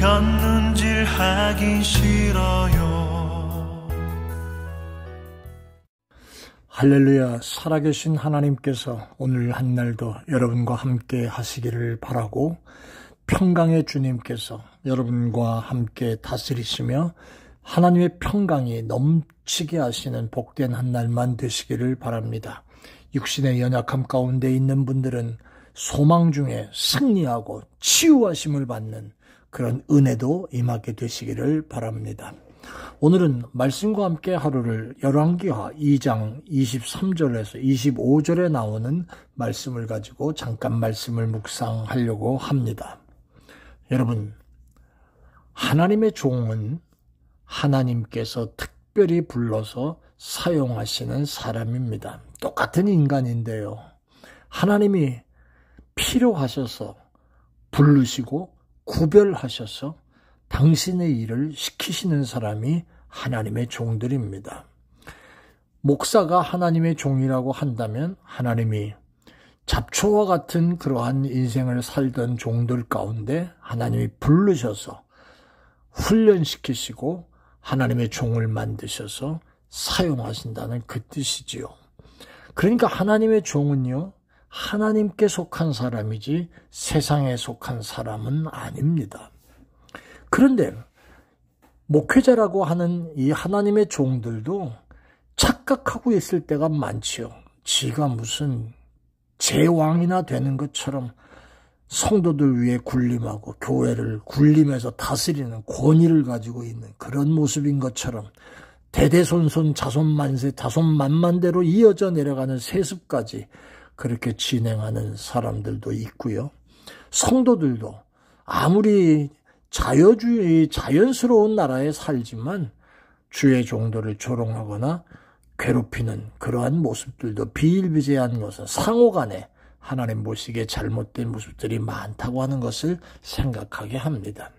견눈질하기 싫어요. 할렐루야. 살아계신 하나님께서 오늘 한날도 여러분과 함께 하시기를 바라고, 평강의 주님께서 여러분과 함께 다스리시며 하나님의 평강이 넘치게 하시는 복된 한날만 되시기를 바랍니다. 육신의 연약함 가운데 있는 분들은 소망 중에 승리하고 치유하심을 받는 그런 은혜도 임하게 되시기를 바랍니다. 오늘은 말씀과 함께 하루를 열왕기하 2장 23절에서 25절에 나오는 말씀을 가지고 잠깐 말씀을 묵상하려고 합니다. 여러분, 하나님의 종은 하나님께서 특별히 불러서 사용하시는 사람입니다. 똑같은 인간인데요. 하나님이 필요하셔서 부르시고 구별하셔서 당신의 일을 시키시는 사람이 하나님의 종들입니다. 목사가 하나님의 종이라고 한다면 하나님이 잡초와 같은 그러한 인생을 살던 종들 가운데 하나님이 부르셔서 훈련시키시고 하나님의 종을 만드셔서 사용하신다는 그 뜻이지요. 그러니까 하나님의 종은요, 하나님께 속한 사람이지 세상에 속한 사람은 아닙니다. 그런데 목회자라고 하는 이 하나님의 종들도 착각하고 있을 때가 많지요. 지가 무슨 제왕이나 되는 것처럼 성도들 위에 군림하고 교회를 군림해서 다스리는 권위를 가지고 있는 그런 모습인 것처럼 대대손손 자손만세 자손만만대로 이어져 내려가는 세습까지 그렇게 진행하는 사람들도 있고요. 성도들도 아무리 자연스러운 나라에 살지만 주의 종들을 조롱하거나 괴롭히는 그러한 모습들도 비일비재한 것은 상호간에 하나님 보시기에 잘못된 모습들이 많다고 하는 것을 생각하게 합니다.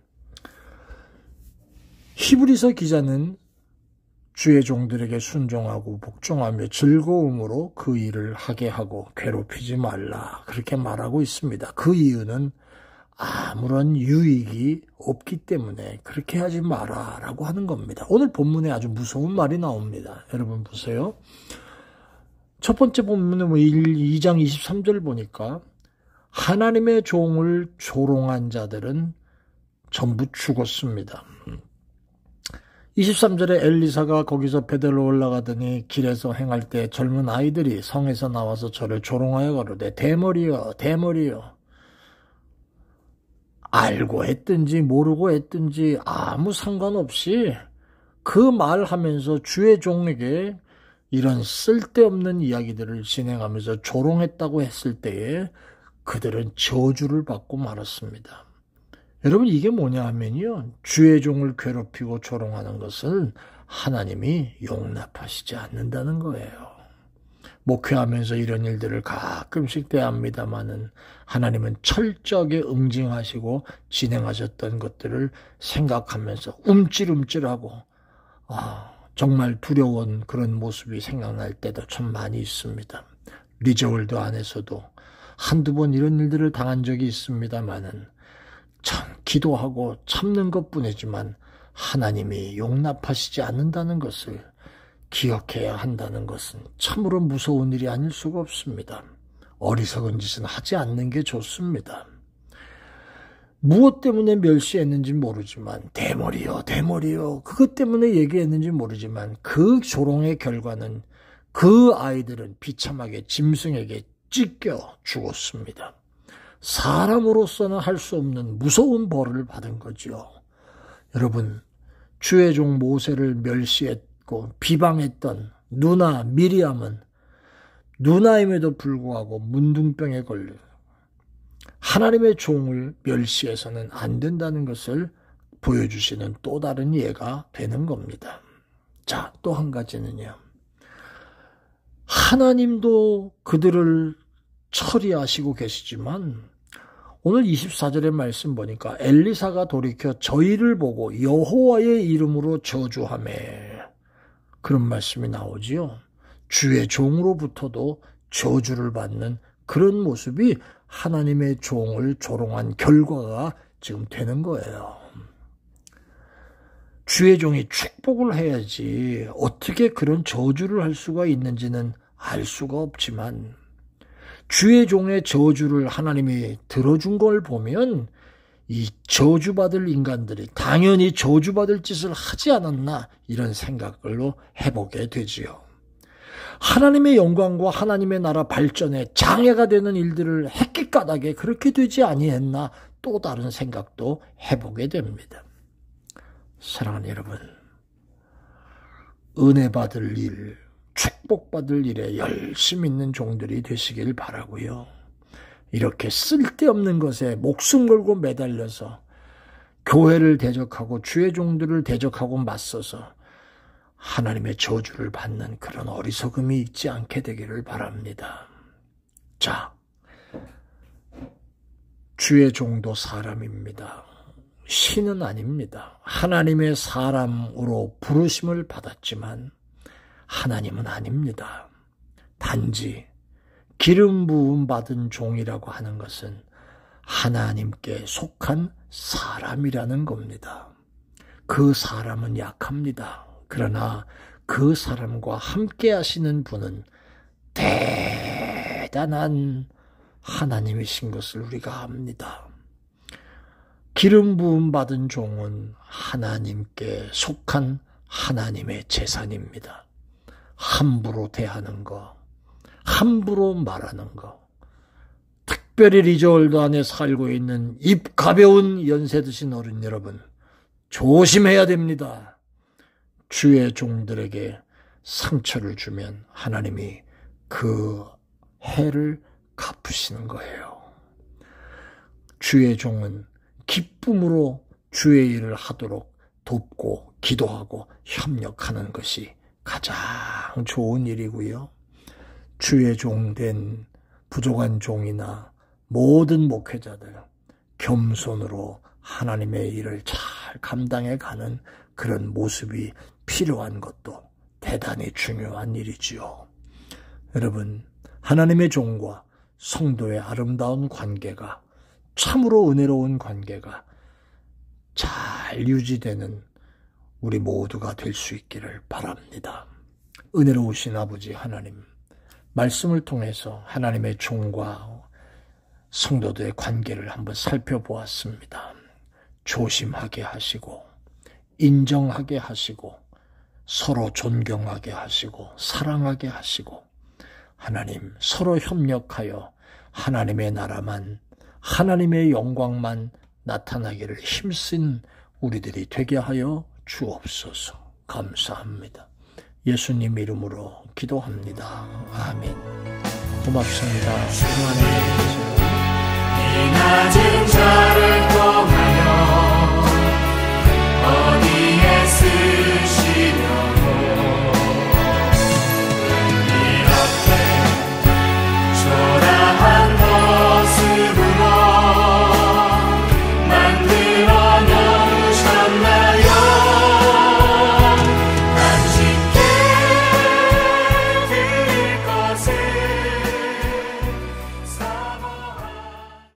히브리서 기자는 주의 종들에게 순종하고 복종하며 즐거움으로 그 일을 하게 하고 괴롭히지 말라, 그렇게 말하고 있습니다. 그 이유는 아무런 유익이 없기 때문에 그렇게 하지 마라 라고 하는 겁니다. 오늘 본문에 아주 무서운 말이 나옵니다. 여러분 보세요. 첫 번째 본문은 2장 23절 보니까 하나님의 종을 조롱한 자들은 전부 죽었습니다. 23절에 엘리사가 거기서 베델로 올라가더니 길에서 행할 때 젊은 아이들이 성에서 나와서 저를 조롱하여 가로되 대머리여 대머리여. 알고 했든지 모르고 했든지 아무 상관없이 그 말하면서 주의 종에게 이런 쓸데없는 이야기들을 진행하면서 조롱했다고 했을 때에 그들은 저주를 받고 말았습니다. 여러분, 이게 뭐냐 하면요, 주의 종을 괴롭히고 조롱하는 것은 하나님이 용납하시지 않는다는 거예요. 목회하면서 이런 일들을 가끔씩 대합니다마는 하나님은 철저하게 응징하시고 진행하셨던 것들을 생각하면서 움찔움찔하고 정말 두려운 그런 모습이 생각날 때도 참 많이 있습니다. 리저월드 안에서도 한두 번 이런 일들을 당한 적이 있습니다마는 참 기도하고 참는 것뿐이지만 하나님이 용납하시지 않는다는 것을 기억해야 한다는 것은 참으로 무서운 일이 아닐 수가 없습니다. 어리석은 짓은 하지 않는 게 좋습니다. 무엇 때문에 멸시했는지 모르지만 대머리요 대머리요 그것 때문에 얘기했는지 모르지만 그 조롱의 결과는 그 아이들은 비참하게 짐승에게 찢겨 죽었습니다. 사람으로서는 할 수 없는 무서운 벌을 받은 거지요. 여러분, 주의 종 모세를 멸시했고 비방했던 누나 미리암은 누나임에도 불구하고 문둥병에 걸려 하나님의 종을 멸시해서는 안 된다는 것을 보여주시는 또 다른 예가 되는 겁니다. 자, 또 한 가지는요. 하나님도 그들을 처리하시고 계시지만 오늘 24절의 말씀 보니까 엘리사가 돌이켜 저희를 보고 여호와의 이름으로 저주하매 그런 말씀이 나오지요. 주의 종으로부터도 저주를 받는 그런 모습이 하나님의 종을 조롱한 결과가 지금 되는 거예요. 주의 종이 축복을 해야지 어떻게 그런 저주를 할 수가 있는지는 알 수가 없지만 주의 종의 저주를 하나님이 들어준 걸 보면 이 저주받을 인간들이 당연히 저주받을 짓을 하지 않았나 이런 생각을로 해보게 되지요. 하나님의 영광과 하나님의 나라 발전에 장애가 되는 일들을 했기 까닭에 그렇게 되지 아니했나 또 다른 생각도 해보게 됩니다. 사랑하는 여러분, 은혜 받을 일, 축복받을 일에 열심히 있는 종들이 되시길 바라고요. 이렇게 쓸데없는 것에 목숨 걸고 매달려서 교회를 대적하고 주의 종들을 대적하고 맞서서 하나님의 저주를 받는 그런 어리석음이 있지 않게 되기를 바랍니다. 자, 주의 종도 사람입니다. 신은 아닙니다. 하나님의 사람으로 부르심을 받았지만 하나님은 아닙니다. 단지 기름 부음 받은 종이라고 하는 것은 하나님께 속한 사람이라는 겁니다. 그 사람은 약합니다. 그러나 그 사람과 함께 하시는 분은 대단한 하나님이신 것을 우리가 압니다. 기름 부음 받은 종은 하나님께 속한 하나님의 재산입니다. 함부로 대하는 것, 함부로 말하는 것, 특별히 리저월드 안에 살고 있는 입 가벼운 연세 드신 어른 여러분, 조심해야 됩니다. 주의 종들에게 상처를 주면 하나님이 그 해를 갚으시는 거예요. 주의 종은 기쁨으로 주의 일을 하도록 돕고 기도하고 협력하는 것이 가장 좋은 일이고요. 주의 종된 부족한 종이나 모든 목회자들 겸손으로 하나님의 일을 잘 감당해 가는 그런 모습이 필요한 것도 대단히 중요한 일이지요. 여러분, 하나님의 종과 성도의 아름다운 관계가 참으로 은혜로운 관계가 잘 유지되는 우리 모두가 될 수 있기를 바랍니다. 은혜로우신 아버지 하나님, 말씀을 통해서 하나님의 종과 성도들의 관계를 한번 살펴보았습니다. 조심하게 하시고 인정하게 하시고 서로 존경하게 하시고 사랑하게 하시고 하나님 서로 협력하여 하나님의 나라만 하나님의 영광만 나타나기를 힘쓴 우리들이 되게 하여 주옵소서. 감사합니다. 예수님 이름으로 기도합니다. 아멘. 고맙습니다. 평안히 계세요.